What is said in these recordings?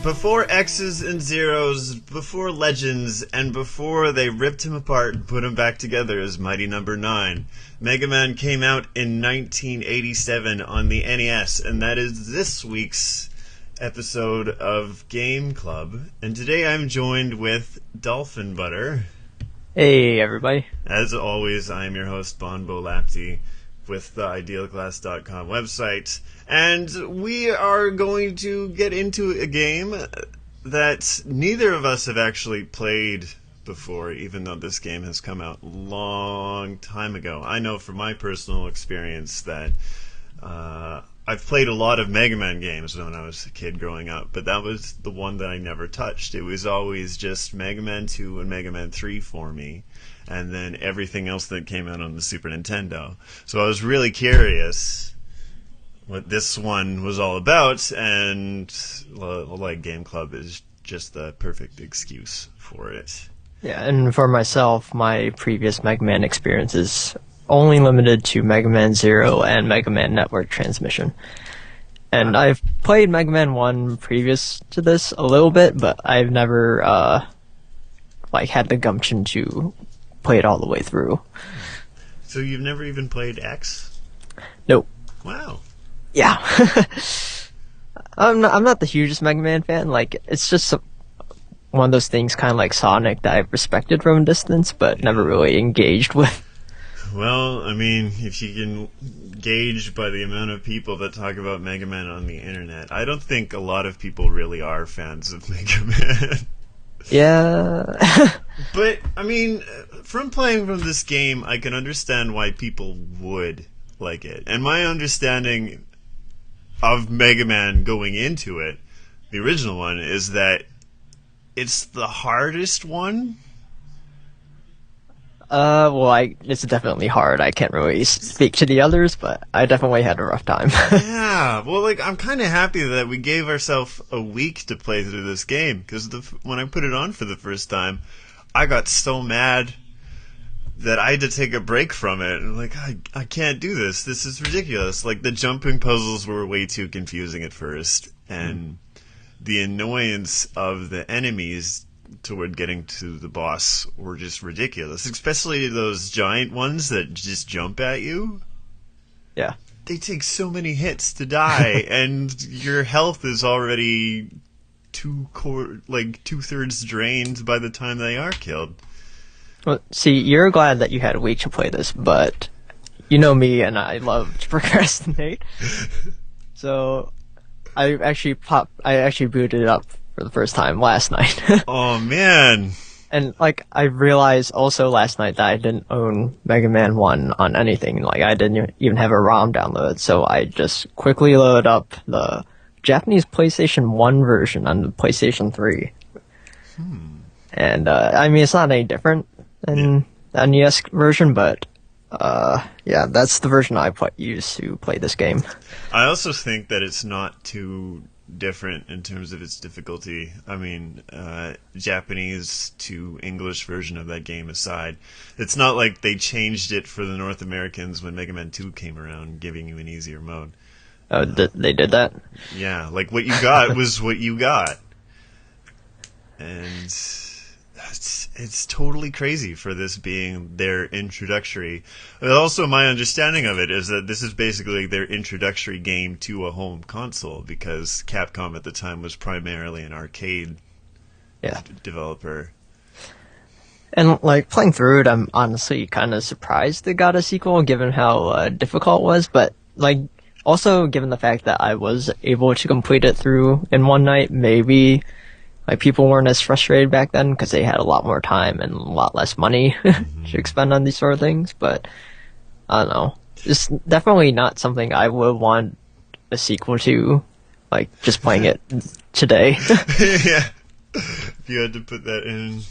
Before X's and Zeros, before Legends, and before they ripped him apart and put him back together as Mighty Number 9, Mega Man came out in 1987 on the NES, and that is this week's episode of Game Club. And today I'm joined with DolphinButter. Hey, everybody. As always, I am your host, Bonbo Lapti, with the idealclass.com website. And we are going to get into a game that neither of us have actually played before, even though this game has come out a long time ago. I know from my personal experience that I've played a lot of Mega Man games when I was a kid growing up, but that was the one that I never touched. It was always just Mega Man 2 and Mega Man 3 for me, and then everything else that came out on the Super Nintendo. So I was really curious what this one was all about, and like Game Club is just the perfect excuse for it. Yeah, and for myself, my previous Mega Man experience is only limited to Mega Man Zero and Mega Man Network Transmission. And I've played Mega Man 1 previous to this a little bit, but I've never had the gumption to play it all the way through. So you've never even played X? Nope. Wow. Yeah. I'm not the hugest Mega Man fan. Like, it's just one of those things kind of like Sonic that I've respected from a distance, but never really engaged with. Well, I mean, if you can gauge by the amount of people that talk about Mega Man on the internet, I don't think a lot of people really are fans of Mega Man. Yeah. But, I mean, from playing from this game, I can understand why people would like it. And my understanding of Mega Man going into it, the original one, is that it's the hardest one. It's definitely hard. I can't really speak to the others, but I definitely had a rough time. Yeah, well, I'm kind of happy that we gave ourselves a week to play through this game, because when I put it on for the first time, I got so mad that I had to take a break from it. And I can't do this. This is ridiculous. Like, the jumping puzzles were way too confusing at first, and the annoyance of the enemies toward getting to the boss were just ridiculous. Especially those giant ones that just jump at you. Yeah. They take so many hits to die, and your health is already two-thirds drained by the time they are killed. Well, see, you're glad that you had a week to play this, but you know me, and I love to procrastinate. So I actually booted it up for the first time last night. Oh, man. And, I realized also last night that I didn't own Mega Man 1 on anything. I didn't even have a ROM downloaded, so I just quickly loaded up the Japanese PlayStation 1 version on the PlayStation 3. And, it's not any different than the NES version, but, that's the version I used to play this game. I also think that it's not too different in terms of its difficulty. I mean, Japanese to English version of that game aside, it's not like they changed it for the North Americans when Mega Man 2 came around, giving you an easier mode. Oh, they did that? Yeah, what you got was what you got. And it's totally crazy for this being their introductory. But also, my understanding of it is that this is basically their introductory game to a home console, because Capcom at the time was primarily an arcade developer. And, playing through it, I'm honestly kind of surprised it got a sequel, given how difficult it was, but, also given the fact that I was able to complete it through in one night, maybe people weren't as frustrated back then because they had a lot more time and a lot less money to expend on these sort of things. But I don't know. It's definitely not something I would want a sequel to, just playing it today. Yeah. If you had to put that in,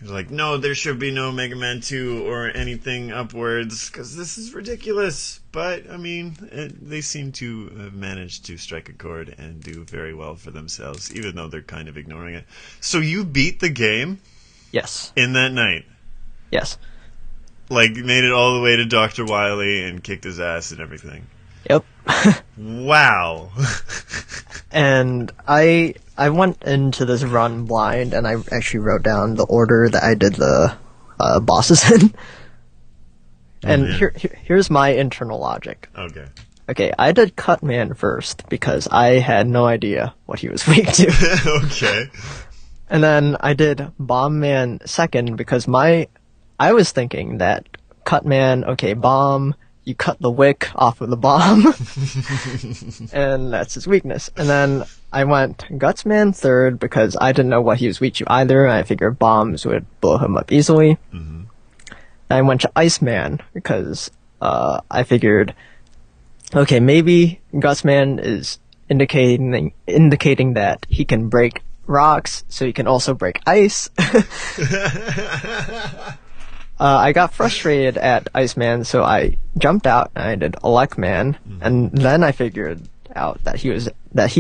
you're no, there should be no Mega Man 2 or anything upwards, because this is ridiculous. But, I mean, they seem to have managed to strike a chord and do very well for themselves, even though they're kind of ignoring it. So you beat the game? Yes. In that night? Yes. Made it all the way to Dr. Wily and kicked his ass and everything? Yep. Wow. And I went into this run blind, and I actually wrote down the order that I did the bosses in. And here's my internal logic. Okay. Okay, I did Cutman first because I had no idea what he was weak to. Okay. And then I did Bomb Man second because I was thinking that Cutman, okay, bomb, you cut the wick off of the bomb, and that's his weakness. And then I went Gutsman third because I didn't know what he was weak to either, and I figured bombs would blow him up easily. Mm-hmm. I went to Iceman because I figured, okay, maybe Gutsman is indicating that he can break rocks, so he can also break ice. I got frustrated at Iceman, so I jumped out and I did Electman, and then I figured out that he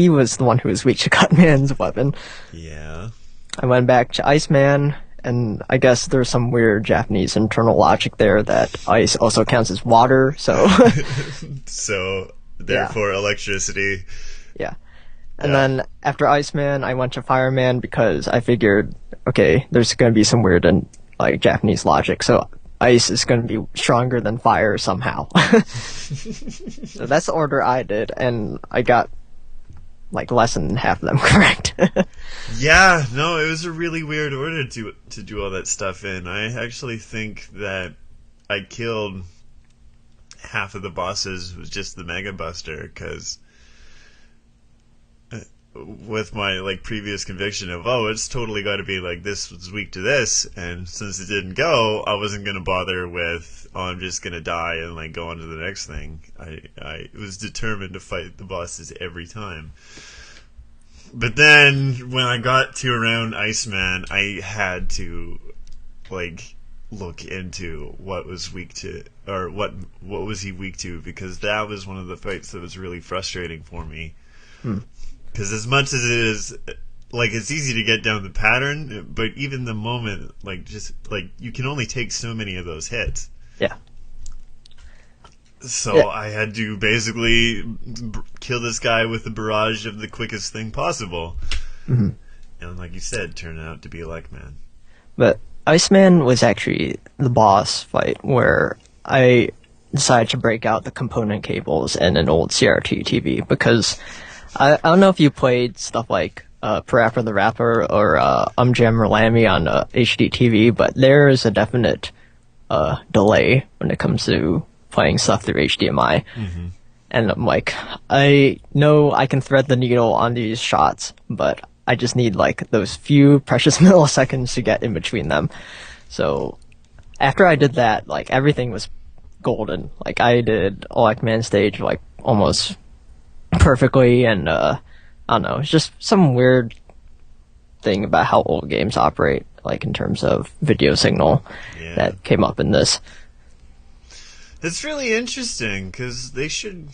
was the one who was weak to Cutman's weapon. Yeah. I went back to Iceman, and I guess there's some weird Japanese internal logic there that ice also counts as water, so... So, therefore, electricity. Yeah. And then after Iceman, I went to Fireman because I figured, okay, there's going to be some weird and Japanese logic, so ice is going to be stronger than fire somehow. So that's the order I did, and I got less than half of them correct. Yeah, no, it was a really weird order to do all that stuff in. I actually think that I killed half of the bosses with just the Mega Buster, because with my previous conviction of, it's totally got to be this was weak to this, and since it didn't go, I wasn't going to bother with, I'm just going to die and go on to the next thing. I was determined to fight the bosses every time. But then when I got to around Iceman, I had to look into what was weak to, or what was he weak to, because that was one of the fights that was really frustrating for me. Because as much as it is, it's easy to get down the pattern, but even the moment, you can only take so many of those hits. Yeah. So I had to basically kill this guy with the barrage of the quickest thing possible. Mm-hmm. And like you said, turned out to be Electman. But Iceman was actually the boss fight where I decided to break out the component cables and an old CRT TV, because I don't know if you played stuff like Parappa the Rapper or Jam or Lammy on HD TV, but there is a definite delay when it comes to playing stuff through HDMI. Mm-hmm. And I'm I know I can thread the needle on these shots, but I just need those few precious milliseconds to get in between them. So after I did that, everything was golden. I did Electman stage almost perfectly, and I don't know, it's just some weird thing about how old games operate, in terms of video signal that came up in this. It's really interesting, because they should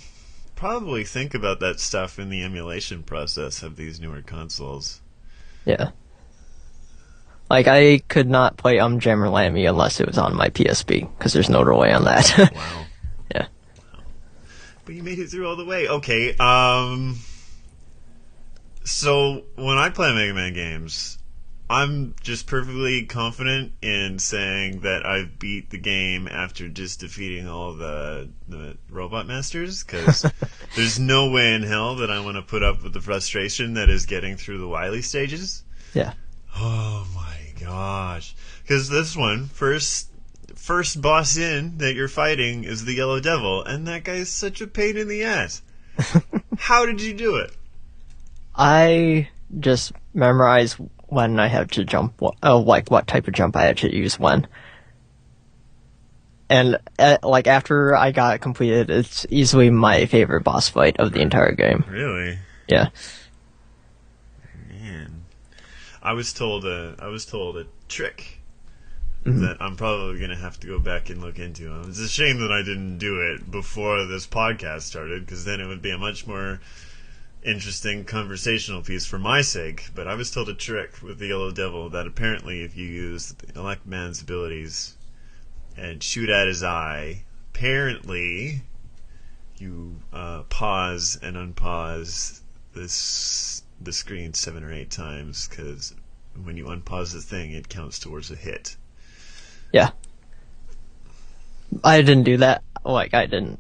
probably think about that stuff in the emulation process of these newer consoles. Yeah. I could not play Jam or Lammy unless it was on my PSP, because there's no delay on that. Wow. Yeah. Wow. But you made it through all the way. Okay, so when I play Mega Man games, I'm just perfectly confident in saying that I've beat the game after just defeating all the Robot Masters, because there's no way in hell that I want to put up with the frustration that is getting through the Wily stages. Yeah. Oh my gosh. Because this one, first boss in that you're fighting is the Yellow Devil, and that guy's such a pain in the ass. How did you do it? I just memorize when I have to jump, what type of jump I had to use when. And after I got it completed, it's easily my favorite boss fight of the entire game. Really? Yeah. Man, I was told a trick that I'm probably gonna have to go back and look into. It's a shame that I didn't do it before this podcast started, because then it would be a much more interesting conversational piece for my sake. But I was told a trick with the Yellow Devil that apparently if you use Electman's abilities and shoot at his eye, apparently you pause and unpause the screen 7 or 8 times, because when you unpause the thing, it counts towards a hit. Yeah. I didn't do that. Like, I didn't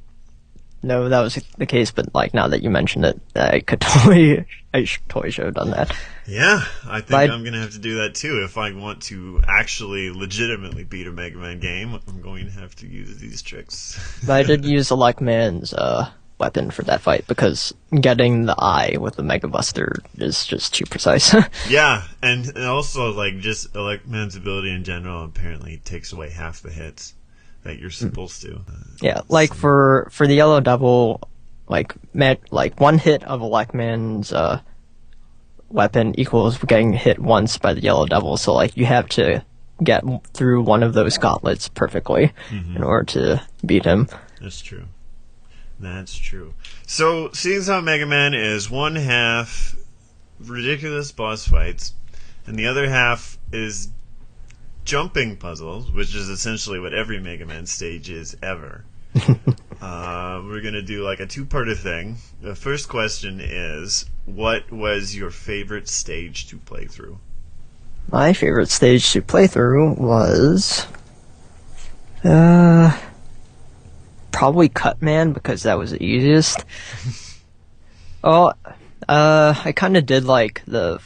know that was the case, but like now that you mentioned it, I totally should have done that. Yeah, I think I'm going to have to do that too. If I want to actually legitimately beat a Mega Man game, I'm going to have to use these tricks. But I did use Man's weapon for that fight, because getting the eye with the Mega Buster is just too precise. Yeah, and also, like, just Man's ability in general apparently takes away half the hits that you're supposed to. Yeah, like for the Yellow Devil, like one hit of Man's weapon equals getting hit once by the Yellow Devil, so like you have to get through one of those gauntlets perfectly in order to beat him. That's true. That's true. So, seeing as how Mega Man is one half ridiculous boss fights, and the other half is jumping puzzles, which is essentially what every Mega Man stage is ever. We're going to do like a two-parter thing. The first question is, what was your favorite stage to play through? My favorite stage to play through was probably Cutman, because that was the easiest. I kind of did like the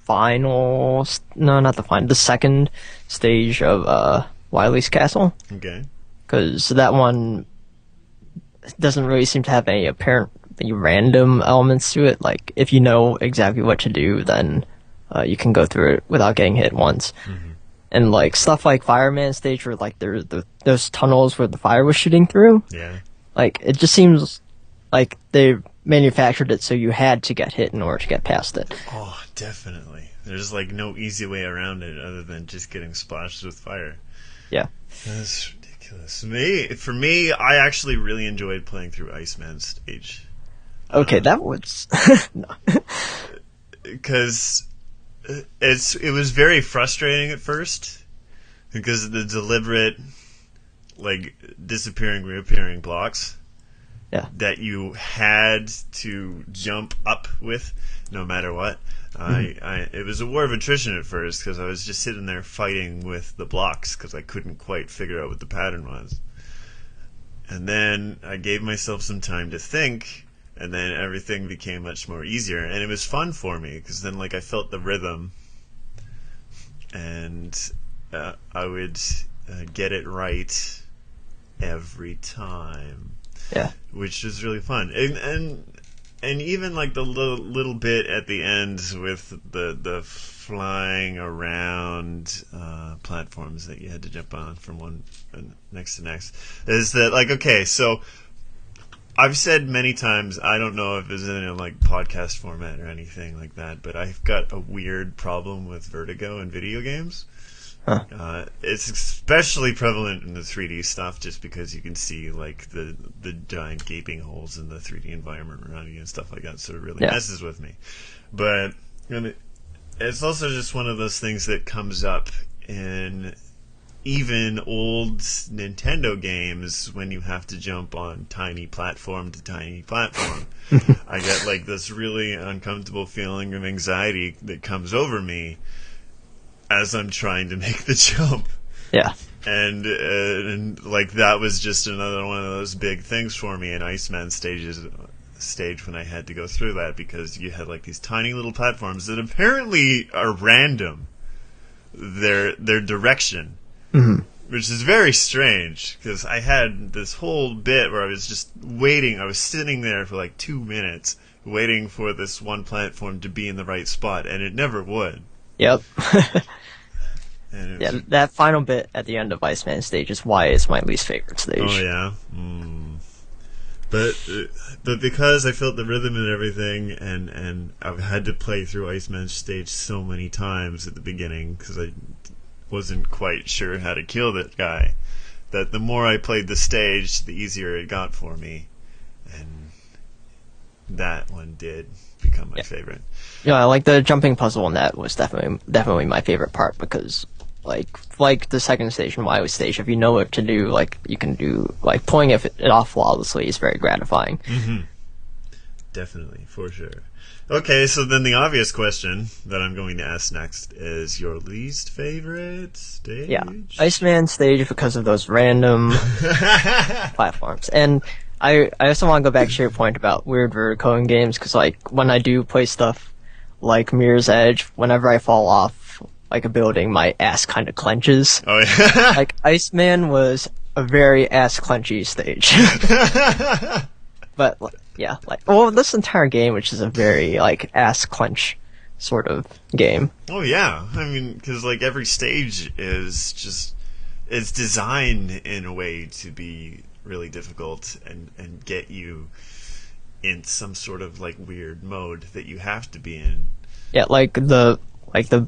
the second stage of Wily's Castle. Okay. Because that one doesn't really seem to have any apparent random elements to it. Like, if you know exactly what to do, then you can go through it without getting hit once. And like stuff like Fireman stage, where like there's those tunnels where the fire was shooting through. Yeah. Like, it just seems like they manufactured it so you had to get hit in order to get past it. Oh, definitely. There's like no easy way around it other than just getting splashed with fire. Yeah. That's ridiculous. For me, I actually really enjoyed playing through Iceman stage. Okay, that was because it was very frustrating at first because of the deliberate, like, disappearing, reappearing blocks. Yeah. That you had to jump up with, no matter what. It was a war of attrition at first, because I was just sitting there fighting with the blocks because I couldn't quite figure out what the pattern was. And then I gave myself some time to think, and then everything became much more easier, and it was fun for me because then, like, I felt the rhythm, and I would get it right every time. Yeah. Which is really fun, and even like the little bit at the end with the flying around platforms that you had to jump on from one next to next, is that like, okay, so I've said many times, I don't know if it's in a like podcast format or anything like that, but I've got a weird problem with vertigo in video games. Huh. It's especially prevalent in the 3D stuff, just because you can see like the giant gaping holes in the 3D environment around you and stuff like that, so it really messes with me. But it's also just one of those things that comes up in even old Nintendo games when you have to jump on tiny platform to tiny platform. I get like this really uncomfortable feeling of anxiety that comes over me as I'm trying to make the jump. Yeah. And like that was just another one of those big things for me in Iceman stage when I had to go through that, because you had like these tiny little platforms that apparently are random, their direction, which is very strange, because I had this whole bit where I was just waiting. I was sitting there for like 2 minutes waiting for this one platform to be in the right spot, and it never would. Yep. Yeah, that final bit at the end of Iceman stage is why it's my least favorite stage. Oh yeah. But because I felt the rhythm and everything, and I've had to play through Iceman stage so many times at the beginning because I wasn't quite sure how to kill that guy, that the more I played the stage, the easier it got for me, and that one did become my favorite. Yeah, like the jumping puzzle in that was definitely my favorite part, because like the second stage and Wily stage, if you know what to do, like you can do, like pulling it off flawlessly is very gratifying. Definitely, for sure. Okay, so then the obvious question that I'm going to ask next is your least favorite stage? Yeah, Iceman stage because of those random platforms. And I also want to go back to your point about weird vertigo in games, because like when I do play stuff like Mirror's Edge, whenever I fall off like a building, my ass kind of clenches. Oh yeah. Like Iceman was a very ass clenchy stage. But yeah, like well, this entire game, which is a very like ass clench sort of game. Oh yeah, I mean, because like every stage is just it's designed in a way to be really difficult and get you in some sort of like weird mode that you have to be in. Yeah, like the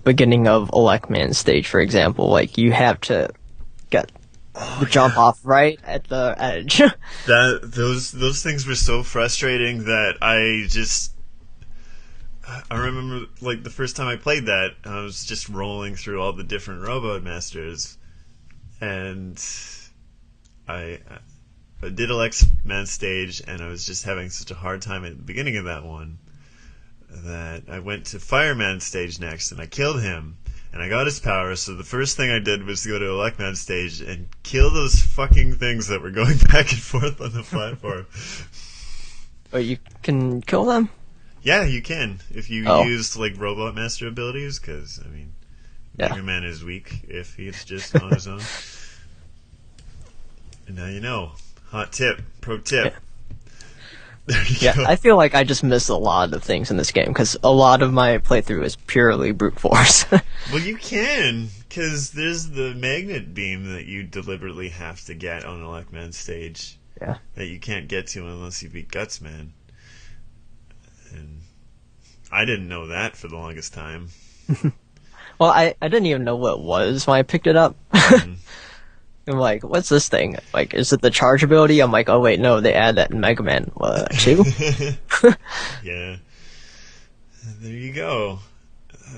beginning of Elecman stage, for example, like you have to get the jump off right at the edge. Those things were so frustrating that I remember like the first time I played that, I was just rolling through all the different Robot Masters, and I did Elecman stage, and I was just having such a hard time at the beginning of that one that I went to Fireman stage next, and I killed him, and I got his power, so the first thing I did was go to Elecman stage and kill those fucking things that were going back and forth on the platform. But you can kill them? Yeah, you can, if you use like Robot Master abilities, because, I mean, Mega Man is weak if he's just on his own. And now you know. Hot tip, pro tip. Yeah. There you go. I feel like I just missed a lot of things in this game, because a lot of my playthrough is purely brute force. Well, you can, because there's the magnet beam that you deliberately have to get on Elecman stage. Yeah. That you can't get to unless you beat Gutsman. And I didn't know that for the longest time. Well, I didn't even know what it was when I picked it up. Mm. I'm like, what's this thing? Like, is it the charge ability? I'm like, oh wait, no, they add that in Mega Man 2? Yeah. There you go.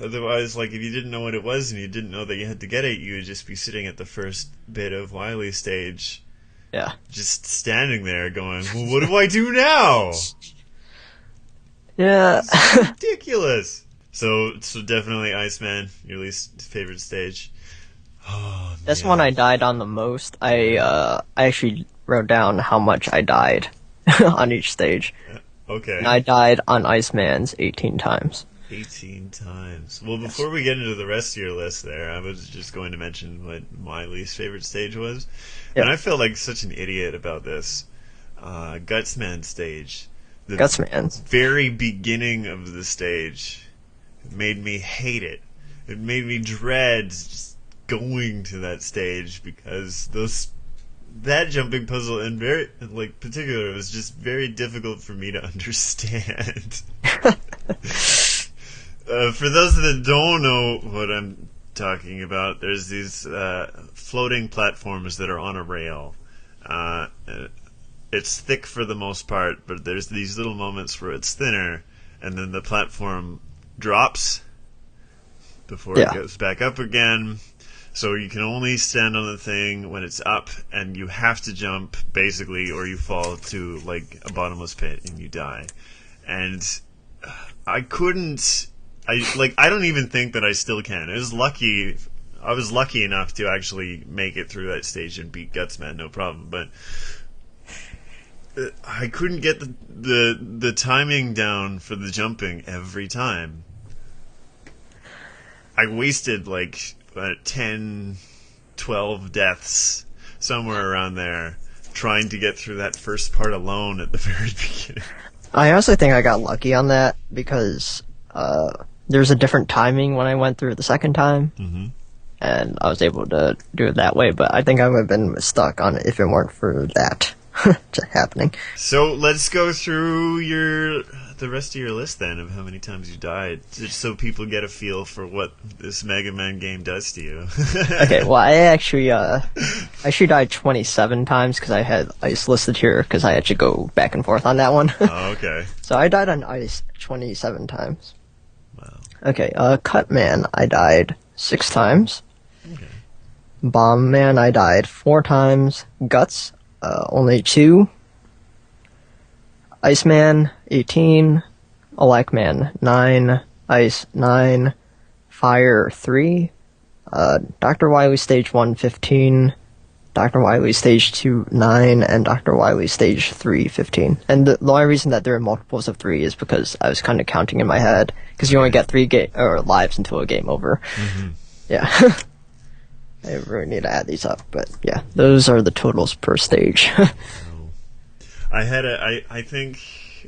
Otherwise, like, if you didn't know what it was and you didn't know that you had to get it, you would just be sitting at the first bit of Wily stage. Yeah. Just standing there going, well, what do I do now? Yeah. It's ridiculous. So definitely Iceman, your least favorite stage. Oh, That's man. one I died on the most. I actually wrote down how much I died on each stage. Okay. And I died on Iceman's 18 times. 18 times. Well, before we get into the rest of your list there, I was just going to mention what my least favorite stage was. Yep. And I feel like such an idiot about this. Gutsman stage. The Gutsman's. very beginning of the stage made me hate it. It made me dread just going to that stage, because that jumping puzzle in very like particular was just very difficult for me to understand. For those that don't know what I'm talking about, there's these floating platforms that are on a rail. It's thick for the most part, but there's these little moments where it's thinner, and then the platform drops before it goes back up again. So you can only stand on the thing when it's up, and you have to jump, basically, or you fall to, like, a bottomless pit and you die. And I don't even think that I still can. I was lucky enough to actually make it through that stage and beat Gutsman, no problem, but I couldn't get the timing down for the jumping every time. I wasted, like, 10, 12 deaths, somewhere around there, trying to get through that first part alone at the very beginning. I honestly think I got lucky on that, because there's a different timing when I went through it the second time, and I was able to do it that way, but I think I would have been stuck on it if it weren't for that happening. So let's go through the rest of your list then of how many times you died, just so people get a feel for what this Mega Man game does to you. Okay, well, I actually died 27 times, because I had Ice listed here, because I had to go back and forth on that one. Oh, okay. So I died on Ice 27 times. Wow. Okay, Cutman, I died 6 times. Okay. Bomb Man, I died 4 times. Guts, only 2. Iceman 18, Elecman 9, Ice 9, Fire 3, Dr. Wily Stage 1 15, Dr. Wily Stage 2 9, and Dr. Wily Stage 3 15. And the only reason that there are multiples of 3 is because I was kind of counting in my head, because you only get 3 lives until a game over. Mm-hmm. Yeah. I really need to add these up, but yeah, those are the totals per stage. I think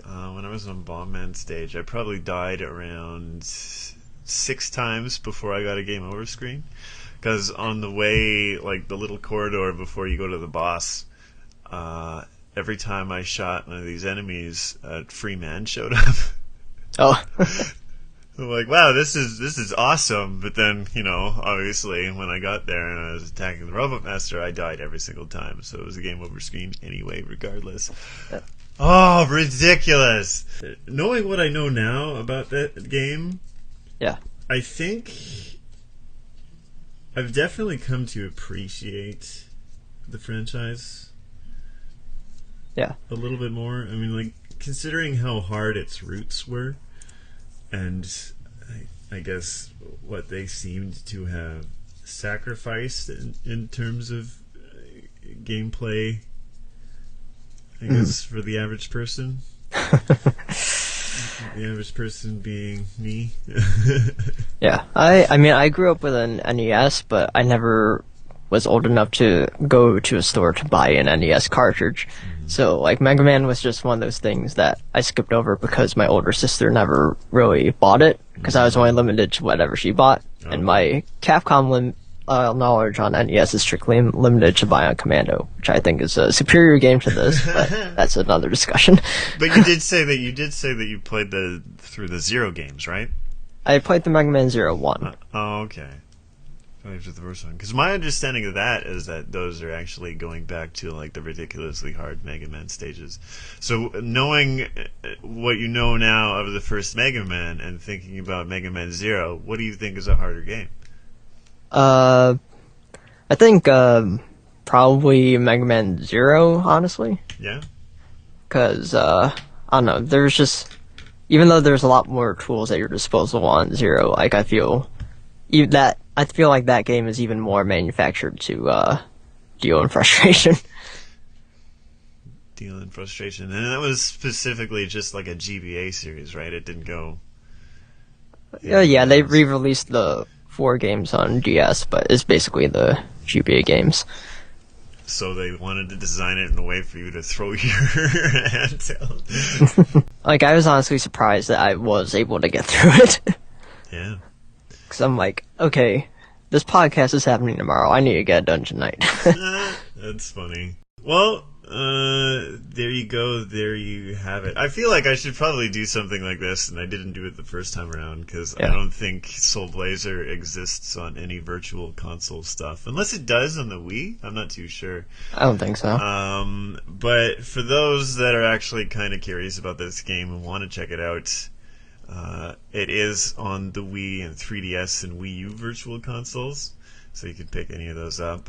when I was on Bomb Man stage, I probably died around 6 times before I got a game over screen. Because on the way, like the little corridor before you go to the boss, every time I shot one of these enemies, a free man showed up. Oh. I'm like, wow, this is awesome. But then, obviously, when I got there and I was attacking the Robot Master, I died every single time. So it was a game over screen anyway, regardless. Yeah. Oh, ridiculous! Knowing what I know now about that game, yeah, I think I've definitely come to appreciate the franchise. Yeah, a little bit more. I mean, like, considering how hard its roots were, and I guess what they seemed to have sacrificed in terms of gameplay, I guess, for the average person. The average person being me. Yeah, I mean, I grew up with an NES, but I never was old enough to go to a store to buy an NES cartridge. Mm-hmm. So, like, Mega Man was just one of those things that I skipped over because my older sister never really bought it, because I was only limited to whatever she bought. Oh. And my Capcom knowledge on NES is strictly limited to Bionic Commando, which I think is a superior game to this, but that's another discussion. But you did say that you played through the Zero games, right? I played the Mega Man 01. Oh, okay. After the first one, because my understanding of that is that those are actually going back to like the ridiculously hard Mega Man stages. So knowing what you know now of the first Mega Man and thinking about Mega Man 0, what do you think is a harder game? I think probably Mega Man 0, honestly. Yeah. Because I don't know, there's just, even though there's a lot more tools at your disposal on 0, like I feel like that game is even more manufactured to deal in frustration. Deal in frustration, and that was specifically just like a GBA series, right? It didn't go. Yeah, they re-released the 4 games on DS, but it's basically the GBA games. So they wanted to design it in a way for you to throw your handheld. Like, I was honestly surprised that I was able to get through it. Yeah. Because I'm like, okay, this podcast is happening tomorrow. I need to get it done tonight. That's funny. Well, there you go. There you have it. I feel like I should probably do something like this, and I didn't do it the first time around, because I don't think Soul Blazer exists on any virtual console stuff. Unless it does on the Wii. I'm not too sure. I don't think so. But for those that are actually kind of curious about this game and want to check it out, it is on the Wii and 3DS and Wii U virtual consoles, so you could pick any of those up.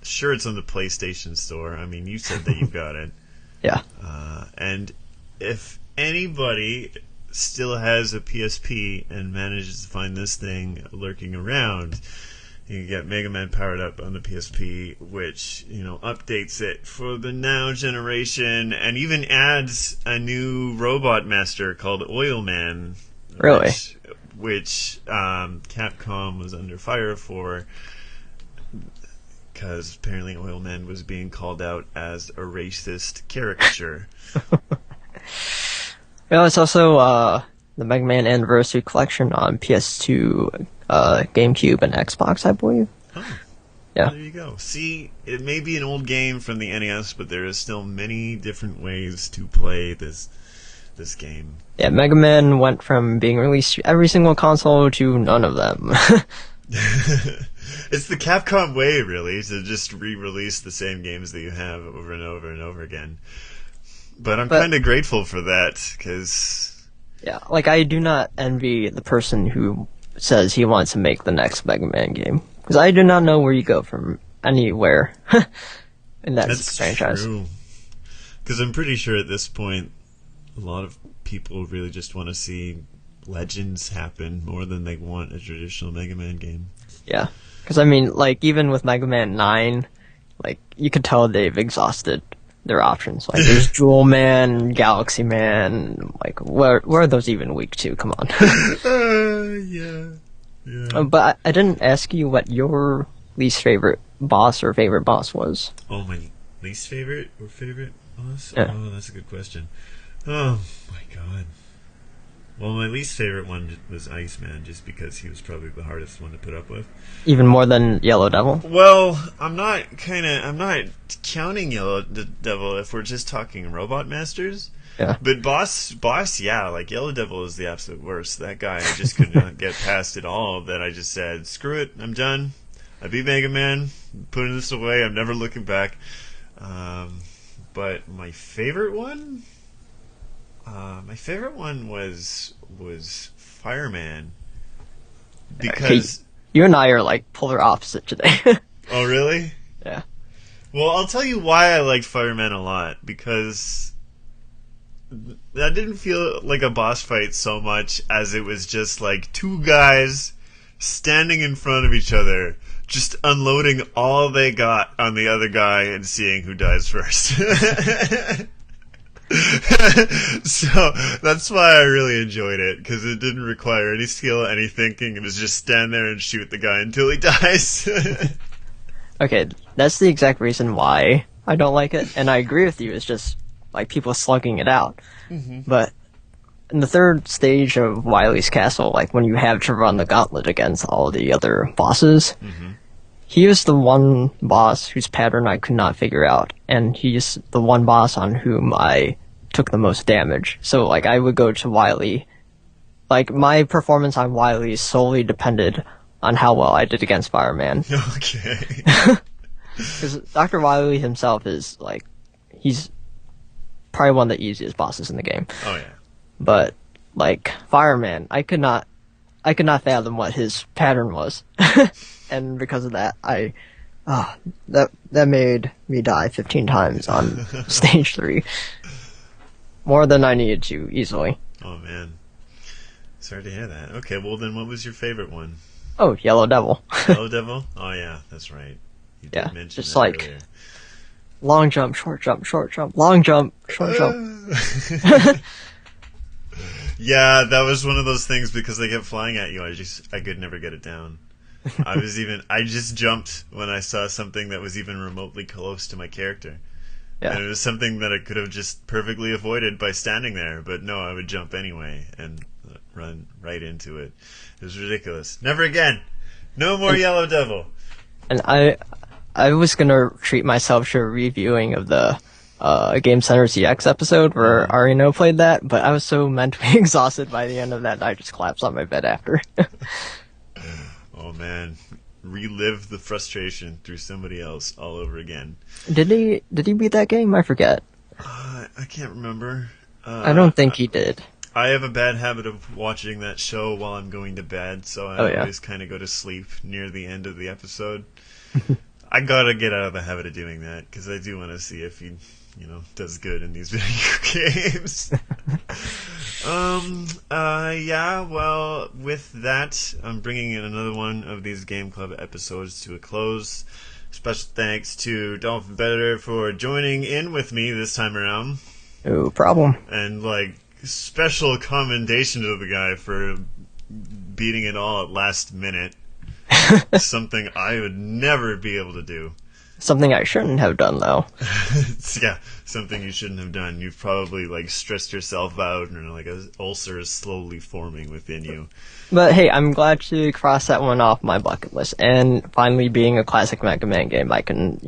Sure, it's on the PlayStation Store. I mean, you said that you got it. Yeah. And if anybody still has a PSP and manages to find this thing lurking around, you can get Mega Man Powered Up on the PSP, which, updates it for the now generation and even adds a new robot master called Oil Man. Really? Which Capcom was under fire for, because apparently Oil Man was being called out as a racist caricature. Well, it's also the Mega Man Anniversary Collection on PS2, GameCube, and Xbox, I believe. Oh, yeah. There you go. See, it may be an old game from the NES, but there is still many different ways to play this game. Yeah, Mega Man went from being released to every single console to none of them. It's the Capcom way, really, to just re-release the same games that you have over and over and over again. But I'm kind of grateful for that, because... Yeah, like, I do not envy the person who says he wants to make the next Mega Man game. Because I do not know where you go from anywhere in that franchise. True. Because I'm pretty sure at this point, a lot of people really just want to see legends happen more than they want a traditional Mega Man game. Yeah. Because, I mean, like, even with Mega Man 9, like, you could tell they've exhausted their options. Like, there's Jewel Man, Galaxy Man, like, where are those even weak to? Come on. Yeah. But I didn't ask you what your least favorite boss or favorite boss was. Oh, my least favorite or favorite boss? Yeah. Oh, that's a good question. Oh, my God. Well, my least favorite one was Iceman, just because he was probably the hardest one to put up with. Even more than Yellow Devil? Well, I'm not counting Yellow Devil if we're just talking Robot Masters. Yeah. But boss, yeah, like Yellow Devil is the absolute worst. That guy, I just could not get past it all. That I just said, screw it, I'm done. I beat Mega Man, putting this away. I'm never looking back. But my favorite one. My favorite one was Fireman, because you and I are like polar opposite today. Oh really? Yeah. Well, I'll tell you why I liked Fireman a lot, because that didn't feel like a boss fight so much as it was just like two guys standing in front of each other, just unloading all they got on the other guy and seeing who dies first. So that's why I really enjoyed it, because it didn't require any skill, any thinking. It was just stand there and shoot the guy until he dies. Okay, that's the exact reason why I don't like it, and I agree with you. It's just like people slugging it out. Mm-hmm. But in the third stage of Wily's Castle, like when you have to run the gauntlet against all the other bosses, Mm-hmm. he is the one boss whose pattern I could not figure out, and he's the one boss on whom I took the most damage. So, like, I would go to Wily. Like, my performance on Wily solely depended on how well I did against Fireman. Okay. Because Dr. Wily himself is, like, he's probably one of the easiest bosses in the game. Oh yeah. But, like, Fireman, I could not fathom what his pattern was. And because of that, that made me die 15 times on stage 3. More than I needed to, easily. Oh man. Sorry to hear that. Okay, well then what was your favorite one? Oh, Yellow Devil. Yellow Devil? Oh yeah, that's right. You did Yeah, mention just that like earlier. long jump, short jump, short jump, long jump, short jump. Yeah, that was one of those things, because they kept flying at you. I could never get it down. I just jumped when I saw something that was even remotely close to my character. Yeah. And it was something that I could have just perfectly avoided by standing there, but no, I would jump anyway and run right into it. It was ridiculous. Never again. No more Yellow Devil. And I was gonna treat myself to a reviewing of the Game Center ZX episode where Arino played that, but I was so mentally exhausted by the end of that I just collapsed on my bed after. Oh man, relive the frustration through somebody else all over again. Did he beat that game? I forget. I can't remember. I don't think he did. I have a bad habit of watching that show while I'm going to bed, so I always kind of go to sleep near the end of the episode. I gotta get out of the habit of doing that, because I do want to see if he, does good in these video games. Yeah, well, with that, I'm bringing in another one of these Game Club episodes to a close. Special thanks to DolphinButter for joining in with me this time around. No problem. And, special commendation to the guy for beating it all at last minute. Something I would never be able to do. Something I shouldn't have done, though. Yeah, something you shouldn't have done. You've probably, stressed yourself out, and, an ulcer is slowly forming within you. But hey, I'm glad to cross that one off my bucket list. And finally, being a classic Mega Man game, I can,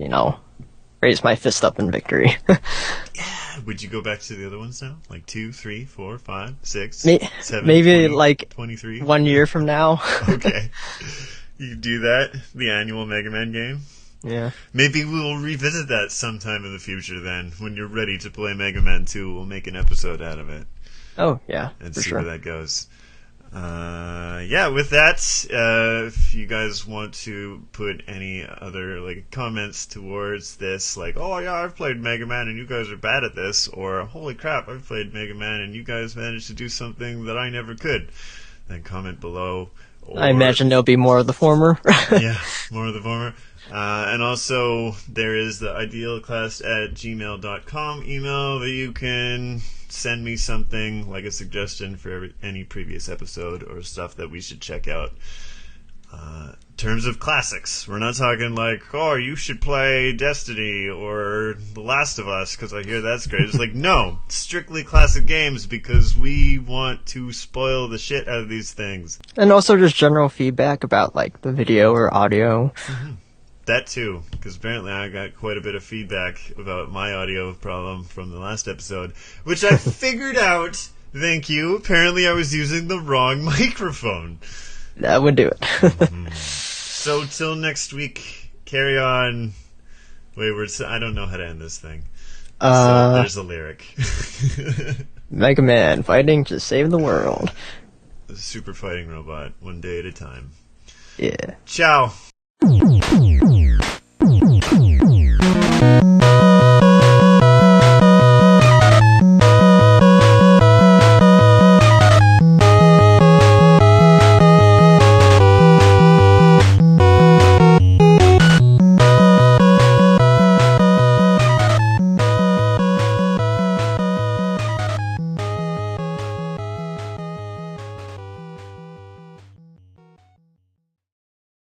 raise my fist up in victory. Yeah, would you go back to the other ones now? 2, 3, 4, 5, 6, 7, maybe 20, 23? 1 year from now. Okay. You do that? The annual Mega Man game? Yeah. Maybe we'll revisit that sometime in the future then. When you're ready to play Mega Man 2, we'll make an episode out of it. Oh, yeah, And for see sure. where that goes. Yeah, with that, if you guys want to put any other comments towards this, like, oh yeah, I've played Mega Man and you guys are bad at this, or holy crap, I've played Mega Man and you guys managed to do something that I never could, then comment below. Or, I imagine there'll be more of the former. Yeah, more of the former. And also, there is the idealclass@gmail.com email that you can send me something, like a suggestion for any previous episode or stuff that we should check out. In terms of classics, we're not talking like, oh, you should play Destiny or The Last of Us, because I hear that's great. It's like, no, strictly classic games, because we want to spoil the shit out of these things. And also just general feedback about, like, the video or audio. Mm-hmm. That too, because apparently I got quite a bit of feedback about my audio problem from the last episode, which I figured out, thank you. Apparently I was using the wrong microphone. That would do it. So till next week, carry on. Wait, I don't know how to end this thing. So there's a lyric. Mega Man fighting to save the world. A super fighting robot, one day at a time. Yeah. Ciao.